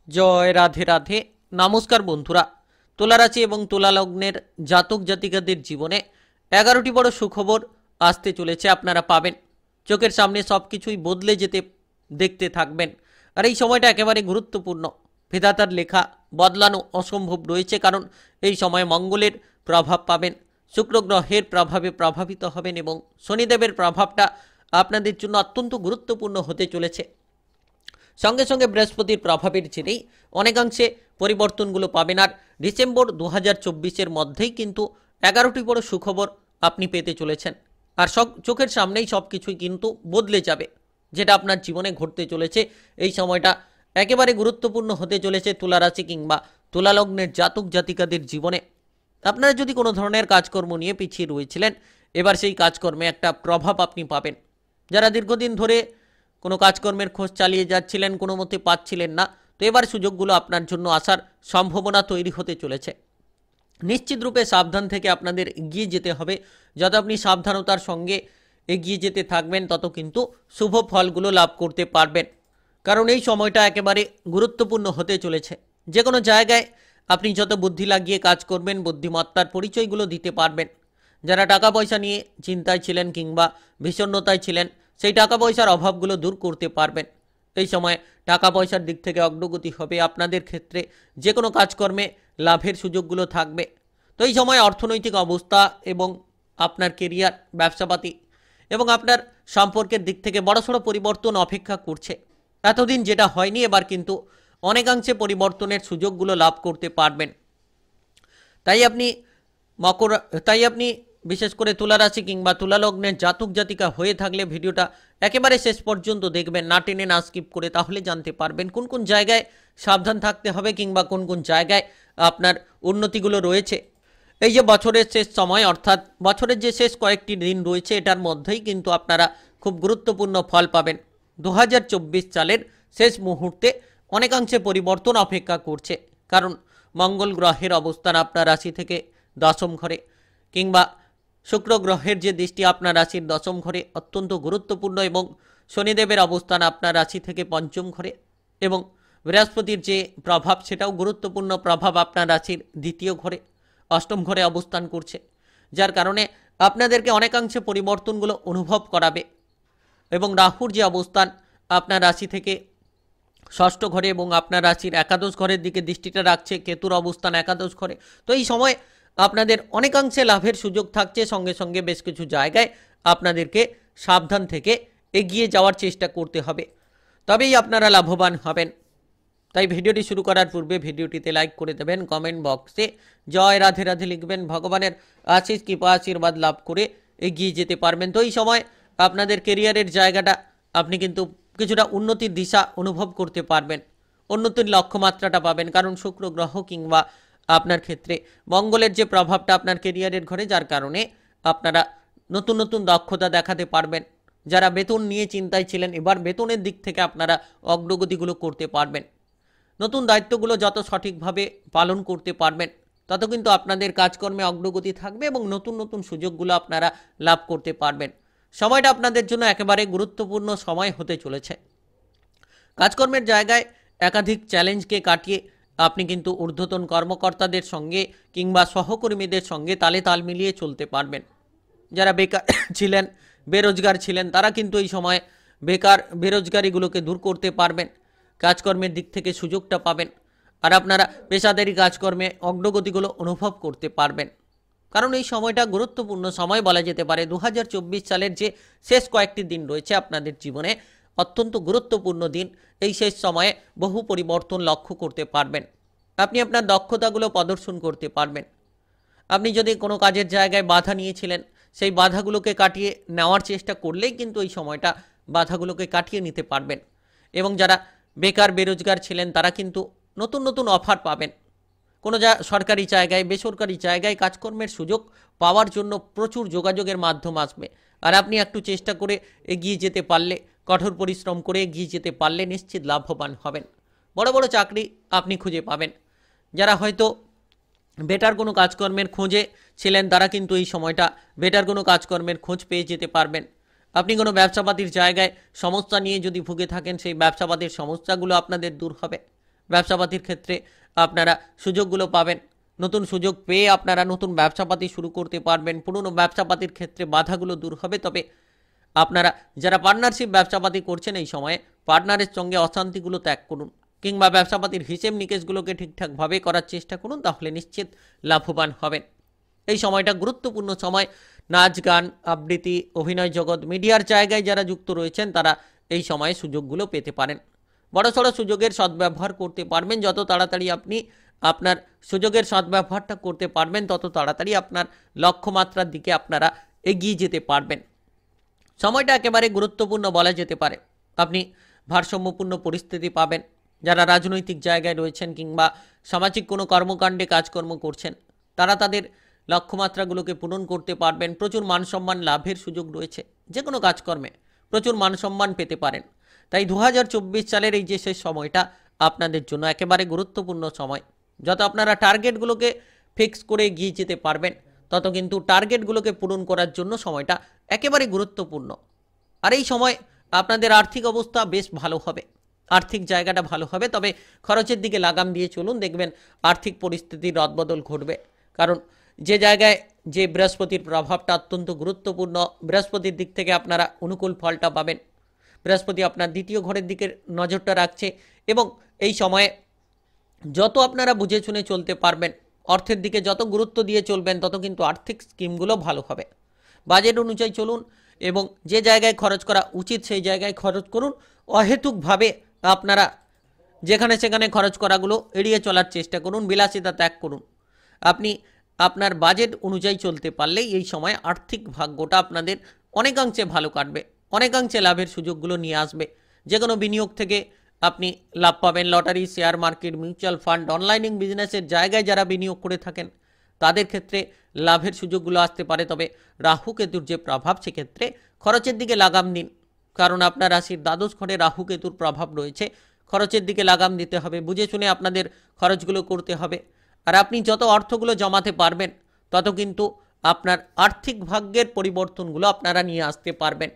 জয় রাধে রাধে। নমস্কার বন্ধুরা, তুলা রাশি এবং তুলা লগ্নের জাতক জাতিকাদের জীবনে 11টি বড় সুখবর আসতে চলেছে। আপনারা পাবেন, চোখের সামনে সব কিছুই বদলে যেতে দেখতে থাকবেন। আর এই সময়টা একেবারে গুরুত্বপূর্ণ। বিধাতার লেখা বদলানো অসম্ভব রয়েছে, কারণ এই সময় মঙ্গলের প্রভাব পাবেন, শুক্র গ্রহের প্রভাবে প্রভাবিত হবেন এবং শনিদেবের প্রভাবটা আপনাদের জন্য অত্যন্ত গুরুত্বপূর্ণ হতে চলেছে। সঙ্গে সঙ্গে বৃহস্পতির প্রভাবের জেরেই অনেকাংশে পরিবর্তনগুলো পাবেন। আর ডিসেম্বর 2024-এর মধ্যেই কিন্তু 11টি বড় সুখবর আপনি পেতে চলেছেন। আর চোখের সামনেই সব কিছুই কিন্তু বদলে যাবে, যেটা আপনার জীবনে ঘটতে চলেছে। এই সময়টা একেবারে গুরুত্বপূর্ণ হতে চলেছে তুলা রাশি কিংবা তুলা লগ্নের জাতক জাতিকাদের জীবনে। আপনারা যদি কোনো ধরনের কাজকর্ম নিয়ে পিছিয়ে রয়েছিলেন, এবার সেই কাজকর্মে একটা প্রভাব আপনি পাবেন। যারা দীর্ঘদিন ধরে কোনো কাজকর্মের খোঁজ চালিয়ে যাচ্ছিলেন, কোনো মতে পাচ্ছিলেন না, তো এবার সুযোগগুলো আপনার জন্য আসার সম্ভাবনা তৈরি হতে চলেছে। নিশ্চিত রূপে সাবধান থেকে আপনাদের এগিয়ে যেতে হবে। যত আপনি সাবধানতার সঙ্গে এগিয়ে যেতে থাকবেন, তত কিন্তু শুভ ফলগুলো লাভ করতে পারবেন। কারণ এই সময়টা একেবারে গুরুত্বপূর্ণ হতে চলেছে। যে কোনো জায়গায় আপনি যত বুদ্ধি লাগিয়ে কাজ করবেন, বুদ্ধিমত্তার পরিচয়গুলো দিতে পারবেন। যারা টাকা পয়সা নিয়ে চিন্তায় ছিলেন কিংবা বিষণ্ণতায় ছিলেন, সেই টাকা পয়সার অভাবগুলো দূর করতে পারবেন। এই সময় টাকা পয়সার দিক থেকে অগ্রগতি হবে। আপনাদের ক্ষেত্রে যে কোনো কাজকর্মে লাভের সুযোগগুলো থাকবে। তো এই সময় অর্থনৈতিক অবস্থা এবং আপনার কেরিয়ার, ব্যবসাপাতি এবং আপনার সম্পর্কের দিক থেকে বড়সড় পরিবর্তন অপেক্ষা করছে। এতদিন যেটা হয়নি, এবার কিন্তু অনেকাংশে পরিবর্তনের সুযোগগুলো লাভ করতে পারবেন। তাই আপনি তাই আপনি বিশেষ করে তুলা রাশি কিংবা তুলা লগ্নের জাতক জাতিকা হয়ে থাকলে ভিডিওটা একেবারে শেষ পর্যন্ত দেখবেন, না টেনে না স্কিপ করে। তাহলে জানতে পারবেন কোন কোন জায়গায় সাবধান থাকতে হবে কিংবা কোন কোন জায়গায় আপনার উন্নতিগুলো রয়েছে। এই যে বছরের শেষ সময়, অর্থাৎ বছরের যে শেষ কয়েকটি দিন রয়েছে, এটার মধ্যেই কিন্তু আপনারা খুব গুরুত্বপূর্ণ ফল পাবেন। 2024 সালের শেষ মুহূর্তে অনেকাংশে পরিবর্তন অপেক্ষা করছে, কারণ মঙ্গল গ্রহের অবস্থান আপনার রাশি থেকে দশম ঘরে, কিংবা শুক্র গ্রহের যে দৃষ্টি আপনার রাশির দশম ঘরে অত্যন্ত গুরুত্বপূর্ণ, এবং শনিদেবের অবস্থান আপনার রাশি থেকে পঞ্চম ঘরে, এবং বৃহস্পতির যে প্রভাব সেটাও গুরুত্বপূর্ণ প্রভাব আপনার রাশির দ্বিতীয় ঘরে, অষ্টম ঘরে অবস্থান করছে, যার কারণে আপনাদেরকে অনেকাংশে পরিবর্তনগুলো অনুভব করাবে। এবং রাহুর যে অবস্থান আপনার রাশি থেকে ষষ্ঠ ঘরে এবং আপনার রাশির একাদশ ঘরের দিকে দৃষ্টিটা রাখছে, কেতুর অবস্থান একাদশ ঘরে। তো এই সময় আপনাদের অনেকাংশে লাভের সুযোগ থাকছে। সঙ্গে সঙ্গে বেশ কিছু জায়গায় আপনাদেরকে সাবধান থেকে এগিয়ে যাওয়ার চেষ্টা করতে হবে, তবেই আপনারা লাভবান হবেন। তাই ভিডিওটি শুরু করার পূর্বে ভিডিওটিতে লাইক করে দেবেন, কমেন্ট বক্সে জয় রাধে রাধে লিখবেন। ভগবানের আশীষ কৃপা আশীর্বাদ লাভ করে এগিয়ে যেতে পারবেন। তো এই সময় আপনাদের কেরিয়ারের জায়গাটা আপনি কিন্তু কিছুটা উন্নতির দিশা অনুভব করতে পারবেন, উন্নতির লক্ষ্যমাত্রাটা পাবেন। কারণ শুক্র গ্রহ কিংবা আপনার ক্ষেত্রে মঙ্গলের যে প্রভাবটা আপনার কেরিয়ারের ঘরে, যার কারণে আপনারা নতুন নতুন দক্ষতা দেখাতে পারবেন। যারা বেতন নিয়ে চিন্তায় ছিলেন, এবার বেতনের দিক থেকে আপনারা অগ্রগতিগুলো করতে পারবেন। নতুন দায়িত্বগুলো যত সঠিকভাবে পালন করতে পারবেন, তত কিন্তু আপনাদের কাজকর্মে অগ্রগতি থাকবে এবং নতুন নতুন সুযোগগুলো আপনারা লাভ করতে পারবেন। সময়টা আপনাদের জন্য একেবারে গুরুত্বপূর্ণ সময় হতে চলেছে। কাজকর্মের জায়গায় একাধিক চ্যালেঞ্জকে কাটিয়ে আপনি কিন্তু ঊর্ধ্বতন কর্মকর্তাদের সঙ্গে কিংবা সহকর্মীদের সঙ্গে তালে তাল মিলিয়ে চলতে পারবেন। যারা বেকার ছিলেন, বেরোজগার ছিলেন, তারা কিন্তু এই সময় বেরোজগারিগুলোকে দূর করতে পারবেন। কাজকর্মের দিক থেকে সুযোগটা পাবেন, আর আপনারা পেশাদারি কাজকর্মে অগ্রগতিগুলো অনুভব করতে পারবেন। কারণ এই সময়টা গুরুত্বপূর্ণ সময় বলা যেতে পারে। 2024 সালের যে শেষ কয়েকটি দিন রয়েছে আপনাদের জীবনে অত্যন্ত গুরুত্বপূর্ণ দিন। এই শেষ সময়ে বহু পরিবর্তন লক্ষ্য করতে পারবেন। আপনি আপনার দক্ষতাগুলো প্রদর্শন করতে পারবেন। আপনি যদি কোনো কাজের জায়গায় বাধা নিয়েছিলেন, সেই বাধাগুলোকে কাটিয়ে নেওয়ার চেষ্টা করলেই কিন্তু এই সময়টা বাধাগুলোকে কাটিয়ে নিতে পারবেন। এবং যারা বেকার বেরোজগার ছিলেন, তারা কিন্তু নতুন নতুন অফার পাবেন। কোনো সরকারি জায়গায়, বেসরকারি জায়গায় কাজকর্মের সুযোগ পাওয়ার জন্য প্রচুর যোগাযোগের মাধ্যম আসবে। আর আপনি একটু চেষ্টা করে এগিয়ে যেতে পারলে, কঠোর পরিশ্রম করে এগিয়ে যেতে পারলে নিশ্চিত লাভবান হবেন। বড় বড় চাকরি আপনি খুঁজে পাবেন। যারা হয়তো বেটার কোনো কাজকর্মের খোঁজে ছিলেন, তারা কিন্তু এই সময়টা বেটার কোনো কাজকর্মের খোঁজ পেয়ে যেতে পারবেন। আপনি কোনো ব্যবসাপাতির জায়গায় সমস্যা নিয়ে যদি ভুগে থাকেন, সেই ব্যবসাপাতির সমস্যাগুলো আপনাদের দূর হবে। ব্যবসাপাতির ক্ষেত্রে আপনারা সুযোগগুলো পাবেন। নতুন সুযোগ পেয়ে আপনারা নতুন ব্যবসাপাতি শুরু করতে পারবেন। পুরনো ব্যবসাপাতির ক্ষেত্রে বাধাগুলো দূর হবে। তবে আপনারা যারা পার্টনারশিপ ব্যবসাপাতি করছেন এই সময়ে পার্টনারের সঙ্গে অশান্তিগুলো ত্যাগ করুন, কিংবা ব্যবসাপাতির হিসেব নিকেশগুলোকে ঠিকঠাকভাবে করার চেষ্টা করুন, তাহলে নিশ্চিত লাভবান হবেন। এই সময়টা গুরুত্বপূর্ণ সময়। নাচ গান, আবৃত্তি, অভিনয় জগৎ, মিডিয়ার জায়গায় যারা যুক্ত রয়েছেন তারা এই সময়ে সুযোগগুলো পেতে পারেন। বড়সড় সুযোগের সদ্ব্যবহার করতে পারবেন। যত তাড়াতাড়ি আপনি আপনার সুযোগের সদ্ব্যবহারটা করতে পারবেন, তত তাড়াতাড়ি আপনার লক্ষ্যমাত্রার দিকে আপনারা এগিয়ে যেতে পারবেন। সময়টা একেবারে গুরুত্বপূর্ণ বলা যেতে পারে। আপনি ভারসাম্যপূর্ণ পরিস্থিতি পাবেন। যারা রাজনৈতিক জায়গায় রয়েছেন কিংবা সামাজিক কোনো কর্মকাণ্ডে কাজকর্ম করছেন, তারা তাদের লক্ষ্যমাত্রাগুলোকে পূরণ করতে পারবেন। প্রচুর মানসম্মান লাভের সুযোগ রয়েছে। যে কোনো কাজকর্মে প্রচুর মানসম্মান পেতে পারেন। তাই 2024 সালের এই যে শেষ সময়টা আপনাদের জন্য একেবারে গুরুত্বপূর্ণ সময়। যত আপনারা টার্গেটগুলোকে ফিক্স করে এগিয়ে যেতে পারবেন, তত কিন্তু টার্গেটগুলোকে পূরণ করার জন্য সময়টা একেবারে গুরুত্বপূর্ণ। আর এই সময় আপনাদের আর্থিক অবস্থা বেশ ভালো হবে, আর্থিক জায়গাটা ভালো হবে। তবে খরচের দিকে লাগাম দিয়ে চলুন, দেখবেন আর্থিক পরিস্থিতির রদবদল ঘটবে। কারণ যে জায়গায় যে বৃহস্পতির প্রভাবটা অত্যন্ত গুরুত্বপূর্ণ, বৃহস্পতির দিক থেকে আপনারা অনুকূল ফলটা পাবেন। বৃহস্পতি আপনার দ্বিতীয় ঘরের দিকে নজরটা রাখছে এবং এই সময়ে যত আপনারা বুঝে শুনে চলতে পারবেন, অর্থের দিকে যত গুরুত্ব দিয়ে চলবেন, তত কিন্তু আর্থিক স্কিমগুলো ভালো হবে। বাজেট অনুযায়ী চলুন এবং যে জায়গায় খরচ করা উচিত সেই জায়গায় খরচ করুন। অহেতুকভাবে আপনারা যেখানে সেখানে খরচ করাগুলো এড়িয়ে চলার চেষ্টা করুন, বিলাসিতা ত্যাগ করুন। আপনি আপনার বাজেট অনুযায়ী চলতে পারলেই এই সময় আর্থিক ভাগ্যটা আপনাদের অনেকাংশে ভালো কাটবে, অনেকাংশে লাভের সুযোগগুলো নিয়ে আসবে। যে কোনো বিনিয়োগ থেকে আপনি লাভ পাবেন। Lottery, share market, mutual fund, অনলাইনিং বিজনেসের জায়গায় যারা বিনিয়োগ করে থাকেন তাদের ক্ষেত্রে লাভের সুযোগগুলো আসতে পারে। তবে রাহু কেতুর যে প্রভাব, সেক্ষেত্রে খরচের দিকে লাগাম দিন। কারণ আপনার রাশির দ্বাদশ ঘরে রাহু কেতুর প্রভাব রয়েছে। খরচের দিকে লাগাম দিতে হবে, বুঝে শুনে আপনাদের খরচগুলো করতে হবে। আর আপনি যত অর্থগুলো জমাতে পারবেন, তত কিন্তু আপনার আর্থিক ভাগ্যের পরিবর্তনগুলো আপনারা নিয়ে আসতে পারবেন।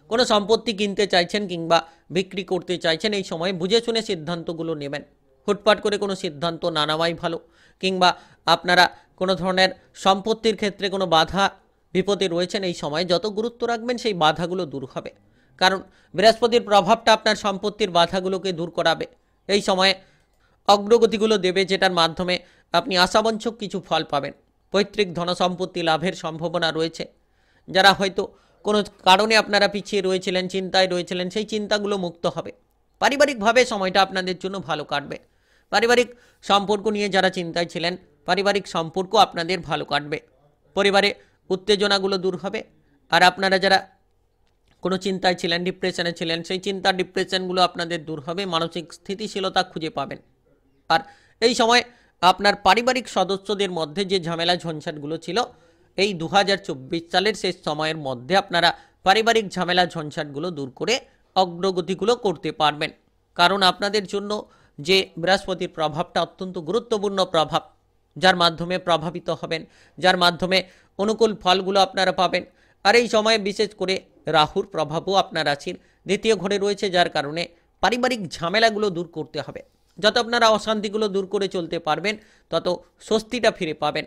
কোনো সম্পত্তি কিনতে চাইছেন কিংবা বিক্রি করতে চাইছেন, এই সময় বুঝে শুনে সিদ্ধান্তগুলো নেবেন। হুটপাট করে কোনো সিদ্ধান্ত না নেওয়াই ভালো। কিংবা আপনারা কোনো ধরনের সম্পত্তির ক্ষেত্রে কোনো বাধা বিপদে রয়েছেন, এই সময় যত গুরুত্ব রাখবেন সেই বাধাগুলো দূর হবে। কারণ বৃহস্পতির প্রভাবটা আপনার সম্পত্তির বাধাগুলোকে দূর করাবে। এই সময়ে অগ্রগতিগুলো দেবে, যেটার মাধ্যমে আপনি আশাবাঞ্ছক কিছু ফল পাবেন। পৈতৃক ধনসম্পত্তি লাভের সম্ভাবনা রয়েছে। যারা হয়তো কোনো কারণে আপনারা পিছিয়ে রয়েছিলেন, চিন্তায় রয়েছিলেন, সেই চিন্তাগুলো মুক্ত হবে। পারিবারিকভাবে সময়টা আপনাদের জন্য ভালো কাটবে। পারিবারিক সম্পর্ক নিয়ে যারা চিন্তায় ছিলেন, পারিবারিক সম্পর্ক আপনাদের ভালো কাটবে। পরিবারে উত্তেজনাগুলো দূর হবে। আর আপনারা যারা কোনো চিন্তায় ছিলেন, ডিপ্রেশনে ছিলেন, সেই চিন্তা ডিপ্রেশনগুলো আপনাদের দূর হবে। মানসিক স্থিতিশীলতা খুঁজে পাবেন। আর এই সময় আপনার পারিবারিক সদস্যদের মধ্যে যে ঝামেলা ঝঞ্ঝাটগুলো ছিল, এই 2024 সালের শেষ সময়ের মধ্যে আপনারা পারিবারিক ঝামেলা ঝঞ্ঝাটগুলো দূর করে অগ্রগতিগুলো করতে পারবেন। কারণ আপনাদের জন্য যে বৃহস্পতির প্রভাবটা অত্যন্ত গুরুত্বপূর্ণ প্রভাব, যার মাধ্যমে প্রভাবিত হবেন, যার মাধ্যমে অনুকূল ফলগুলো আপনারা পাবেন। আর এই সময়ে বিশেষ করে রাহুর প্রভাবও আপনার রাশির দ্বিতীয় ঘরে রয়েছে, যার কারণে পারিবারিক ঝামেলাগুলো দূর করতে হবে। যত আপনারা অশান্তিগুলো দূর করে চলতে পারবেন, তত স্বস্তিটা ফিরে পাবেন।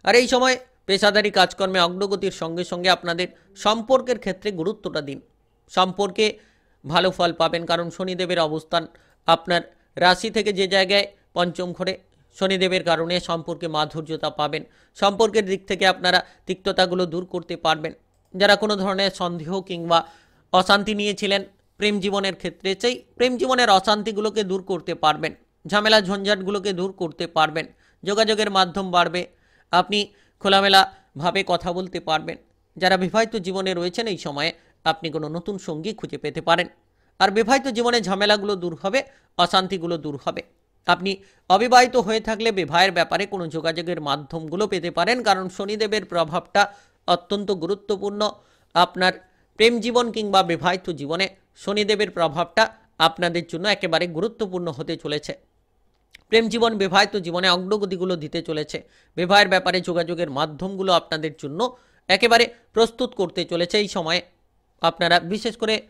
আর এই সময় পেশাদারি কাজকর্মে অগ্রগতির সঙ্গে সঙ্গে আপনাদের সম্পর্কের ক্ষেত্রে গুরুত্বটা দিন। সম্পর্কে ভালো ফল পাবেন, কারণ শনিদেবের অবস্থান আপনার রাশি থেকে যে জায়গায় পঞ্চম ঘরে, শনিদেবের কারণে সম্পর্কে মাধুর্যতা পাবেন। সম্পর্কের দিক থেকে আপনারা তিক্ততাগুলো দূর করতে পারবেন। যারা কোনো ধরনের সন্দেহ কিংবা অশান্তি নিয়েছিলেন প্রেম জীবনের ক্ষেত্রে, সেই প্রেম জীবনের অশান্তিগুলোকে দূর করতে পারবেন। ঝামেলা ঝঞ্ঝাটগুলোকে দূর করতে পারবেন। যোগাযোগের মাধ্যম বাড়বে। আপনি খোলামেলাভাবে কথা বলতে পারবেন। যারা বিবাহিত জীবনে রয়েছেন, এই সময়ে আপনি কোনো নতুন সঙ্গী খুঁজে পেতে পারেন। আর বিবাহিত জীবনে ঝামেলাগুলো দূর হবে, অশান্তিগুলো দূর হবে। আপনি অবিবাহিত হয়ে থাকলে বিবাহের ব্যাপারে কোনো যোগাযোগের মাধ্যমগুলো পেতে পারেন, কারণ শনিদেবের প্রভাবটা অত্যন্ত গুরুত্বপূর্ণ। আপনার প্রেম জীবন কিংবা বিবাহিত জীবনে শনিদেবের প্রভাবটা আপনাদের জন্য একেবারে গুরুত্বপূর্ণ হতে চলেছে। প্রেম জীবন, বিবাহিত জীবনে অগ্রগতিগুলো দিতে চলেছে। বিবাহের ব্যাপারে যোগাযোগের মাধ্যমগুলো আপনাদের জন্য একেবারে প্রস্তুত করতে চলেছে। এই সময়ে আপনারা বিশেষ করে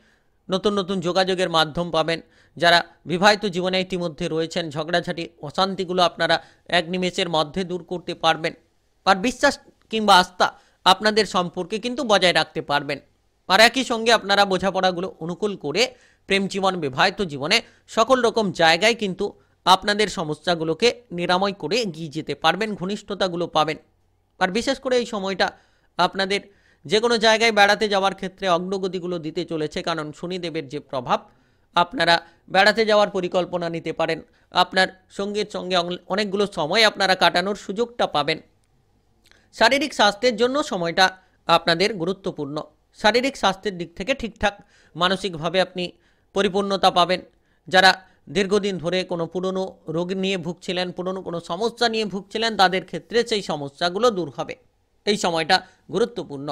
নতুন নতুন যোগাযোগের মাধ্যম পাবেন। যারা বিবাহিত জীবনে ইতিমধ্যে রয়েছেন, ঝগড়াঝাটি অশান্তিগুলো আপনারা এক নিমেষের মধ্যে দূর করতে পারবেন। আর বিশ্বাস কিংবা আস্থা আপনাদের সম্পর্কে কিন্তু বজায় রাখতে পারবেন। আর একই সঙ্গে আপনারা বোঝাপড়াগুলো অনুকূল করে প্রেম জীবন, বিবাহিত জীবনে সকল রকম জায়গায় কিন্তু আপনাদের সমস্যাগুলোকে নিরাময় করে এগিয়ে যেতে পারবেন, ঘনিষ্ঠতাগুলো পাবেন। আর বিশেষ করে এই সময়টা আপনাদের যে কোনো জায়গায় বেড়াতে যাওয়ার ক্ষেত্রে অগ্রগতিগুলো দিতে চলেছে, কারণ শনিদেবের যে প্রভাব, আপনারা বেড়াতে যাওয়ার পরিকল্পনা নিতে পারেন। আপনার সঙ্গীর সঙ্গে অনেকগুলো সময় আপনারা কাটানোর সুযোগটা পাবেন। শারীরিক স্বাস্থ্যের জন্য সময়টা আপনাদের গুরুত্বপূর্ণ। শারীরিক স্বাস্থ্যের দিক থেকে ঠিকঠাক মানসিকভাবে আপনি পরিপূর্ণতা পাবেন। যারা দীর্ঘদিন ধরে কোনো পুরনো রোগ নিয়ে ভুগছিলেন, পুরনো কোনো সমস্যা নিয়ে ভুগছিলেন, তাদের ক্ষেত্রে সেই সমস্যাগুলো দূর হবে। এই সময়টা গুরুত্বপূর্ণ,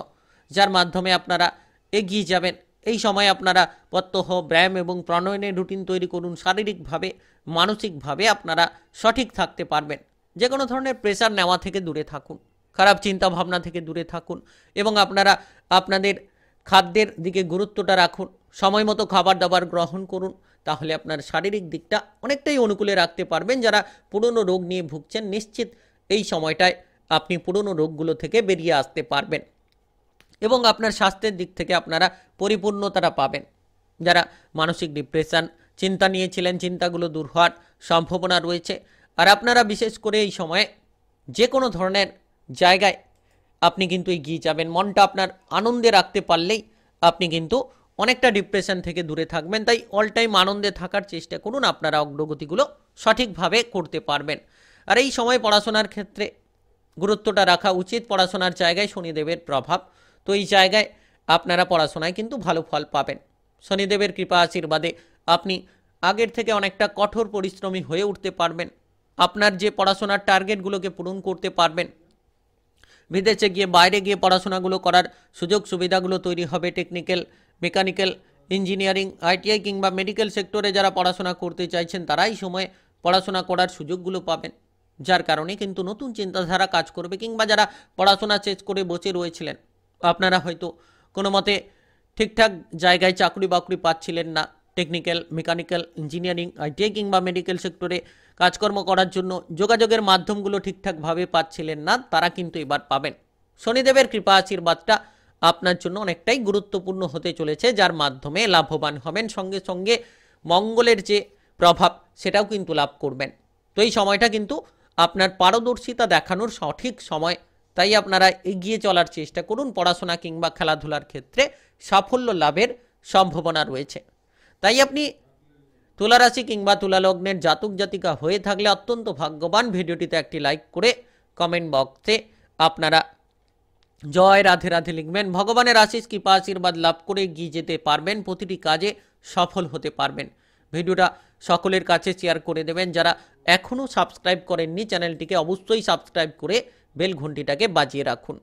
যার মাধ্যমে আপনারা এগিয়ে যাবেন। এই সময় আপনারা প্রত্যহ ব্যায়াম এবং প্রাণায়ামের রুটিন তৈরি করুন। শারীরিকভাবে, মানসিকভাবে আপনারা সঠিক থাকতে পারবেন। যে কোনো ধরনের প্রেশার নেওয়া থেকে দূরে থাকুন, খারাপ চিন্তা ভাবনা থেকে দূরে থাকুন এবং আপনারা আপনাদের খাদ্যের দিকে গুরুত্বটা রাখুন। সময় মতো খাবার দাবার গ্রহণ করুন, তাহলে আপনার শারীরিক দিকটা অনেকটাই অনুকূলে রাখতে পারবেন। যারা পুরনো রোগ নিয়ে ভুগছেন, নিশ্চিত এই সময়টায় আপনি পুরনো রোগগুলো থেকে বেরিয়ে আসতে পারবেন এবং আপনার স্বাস্থ্যের দিক থেকে আপনারা পরিপূর্ণতাটা পাবেন। যারা মানসিক ডিপ্রেশন, চিন্তা নিয়েছিলেন, চিন্তাগুলো দূর হওয়ার সম্ভাবনা রয়েছে। আর আপনারা বিশেষ করে এই সময়ে যে কোনো ধরনের জায়গায় আপনি কিন্তু এগিয়ে যাবেন। মনটা আপনার আনন্দে রাখতে পারলেই আপনি কিন্তু অনেকটা ডিপ্রেশন থেকে দূরে থাকবেন। তাই অল টাইম আনন্দে থাকার চেষ্টা করুন, আপনারা অগ্রগতিগুলো সঠিকভাবে করতে পারবেন। আর এই সময় পড়াশোনার ক্ষেত্রে গুরুত্বটা রাখা উচিত। পড়াশোনার জায়গায় শনিদেবের প্রভাব, তো এই জায়গায় আপনারা পড়াশোনায় কিন্তু ভালো ফল পাবেন। শনিদেবের কৃপা আশীর্বাদে আপনি আগের থেকে অনেকটা কঠোর পরিশ্রমী হয়ে উঠতে পারবেন। আপনার যে পড়াশোনার টার্গেটগুলোকে পূরণ করতে পারবেন। বিদেশে গিয়ে, বাইরে গিয়ে পড়াশোনাগুলো করার সুযোগ সুবিধাগুলো তৈরি হবে। টেকনিক্যাল, মেকানিক্যাল, ইঞ্জিনিয়ারিং, আইটিআই কিংবা মেডিকেল সেক্টরে যারা পড়াশোনা করতে চাইছেন, তারা এই সময়ে পড়াশোনা করার সুযোগগুলো পাবেন। যার কারণে কিন্তু নতুন চিন্তাধারা কাজ করবে। কিংবা যারা পড়াশোনা শেষ করে বসে রয়েছিলেন, আপনারা হয়তো কোনো মতে ঠিকঠাক জায়গায় চাকরি বাকরি পাচ্ছিলেন না, টেকনিক্যাল, মেকানিক্যাল, ইঞ্জিনিয়ারিং, আইটিআই কিংবা মেডিকেল সেক্টরে কাজকর্ম করার জন্য যোগাযোগের মাধ্যমগুলো ঠিকঠাকভাবে পাচ্ছিলেন না, তারা কিন্তু এবার পাবেন। শনিদেবের কৃপা আশীর্বাদটা আপনার জন্য অনেকটাই গুরুত্বপূর্ণ হতে চলেছে, যার মাধ্যমে লাভবান হবেন। সঙ্গে সঙ্গে মঙ্গলের যে প্রভাব, সেটাও কিন্তু লাভ করবেন। তো এই সময়টা কিন্তু আপনার পারদর্শিতা দেখানোর সঠিক সময়। তাই আপনারা এগিয়ে চলার চেষ্টা করুন। পড়াশোনা কিংবা খেলাধুলার ক্ষেত্রে সাফল্য লাভের সম্ভাবনা রয়েছে। তাই আপনি তুলা রাশি কিংবা তুলা লগ্নের জাতক জাতিকা হয়ে থাকলে অত্যন্ত ভাগ্যবান। ভিডিওটিতে একটি লাইক করে কমেন্ট বক্সে আপনারা জয় রাধে রাধে লিখবেন। ভগবানের আশীষ কৃপা আশীর্বাদ লাভ করে এগিয়ে যেতে পারবেন, প্রতিটি কাজে সফল হতে পারবেন। ভিডিওটা সকলের কাছে শেয়ার করে দেবেন। যারা এখনও সাবস্ক্রাইব করেননি চ্যানেলটিকে অবশ্যই সাবস্ক্রাইব করে বেল ঘন্টিটাকে বাজিয়ে রাখুন।